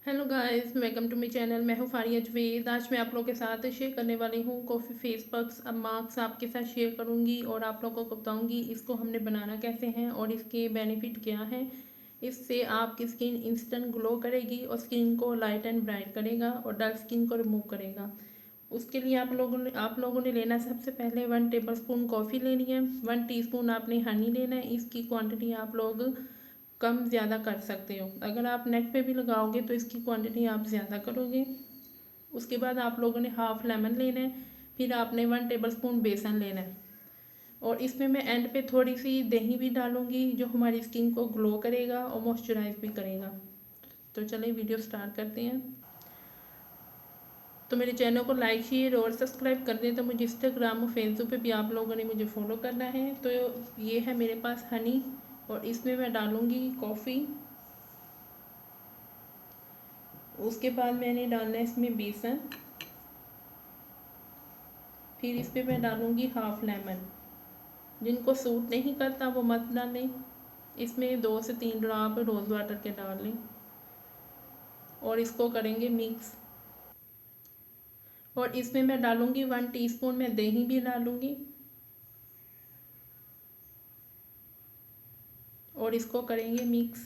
Hello guys, welcome to my channel. मैं हूँ फारिया जवेद। आज मैं आप लोगों के साथ शेयर करने वाली हूँ कॉफ़ी फेस पैक्स अब मास्क आपके साथ शेयर करूँगी और आप लोगों को बताऊँगी इसको हमने बनाना कैसे हैं और इसके बेनिफिट क्या हैं। इससे आपकी स्किन इंस्टेंट ग्लो करेगी और स्किन को लाइट एंड ब्राइट करेगा और डल स्किन को रिमूव करेगा। उसके लिए आप लोगों ने लेना सबसे पहले 1 टेबल स्पून कॉफ़ी लेनी है। 1 टीस्पून आपने हनी लेना है। इसकी क्वांटिटी आप लोग कम ज़्यादा कर सकते हो। अगर आप नेट पे भी लगाओगे तो इसकी क्वांटिटी आप ज़्यादा करोगे। उसके बाद आप लोगों ने हाफ़ लेमन लेना है। फिर आपने 1 टेबल स्पून बेसन लेना है और इसमें मैं एंड पे थोड़ी सी दही भी डालूंगी जो हमारी स्किन को ग्लो करेगा और मॉइस्चराइज भी करेगा। तो चलिए वीडियो स्टार्ट करते हैं। तो मेरे चैनल को लाइक शेयर और सब्सक्राइब कर दें। तो मुझे इंस्टाग्राम और फेसबुक पे भी आप लोगों ने मुझे फॉलो करना है। तो ये है मेरे पास हनी और इसमें मैं डालूंगी कॉफ़ी। उसके बाद मैंने डालना है इसमें बेसन। फिर इस पर मैं डालूंगी हाफ लेमन। जिनको सूट नहीं करता वो मत डालें। इसमें 2 से 3 ड्रॉप रोज़ वाटर के डाल लें और इसको करेंगे मिक्स। और इसमें मैं डालूंगी 1 टीस्पून में दही भी डालूंगी और इसको करेंगे मिक्स।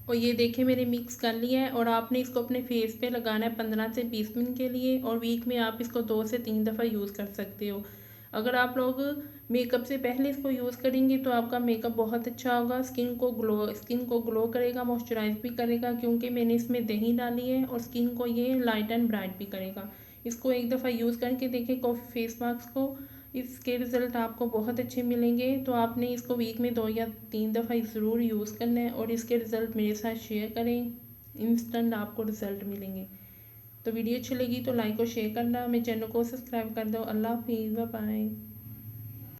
और ये देखें मेरे मिक्स कर लिया है और आपने इसको अपने फेस पे लगाना है 15 से 20 मिनट के लिए और वीक में आप इसको 2 से 3 दफ़ा यूज़ कर सकते हो। अगर आप लोग मेकअप से पहले इसको यूज़ करेंगे तो आपका मेकअप बहुत अच्छा होगा। स्किन को ग्लो करेगा, मॉइस्चराइज भी करेगा क्योंकि मैंने इसमें दही डाली है और स्किन को ये लाइट एंड ब्राइट भी करेगा। इसको एक दफ़ा यूज़ करके देखें कॉफ़ी फेस मास्क को। इसके रिज़ल्ट आपको बहुत अच्छे मिलेंगे। तो आपने इसको वीक में 2 या 3 दफ़ा ज़रूर यूज़ करना है और इसके रिज़ल्ट मेरे साथ शेयर करें। इंस्टेंट आपको रिज़ल्ट मिलेंगे। तो वीडियो अच्छी लगी तो लाइक और शेयर करना। मेरे चैनल को सब्सक्राइब कर दो। अल्लाह हाफिज़, बाय बाय।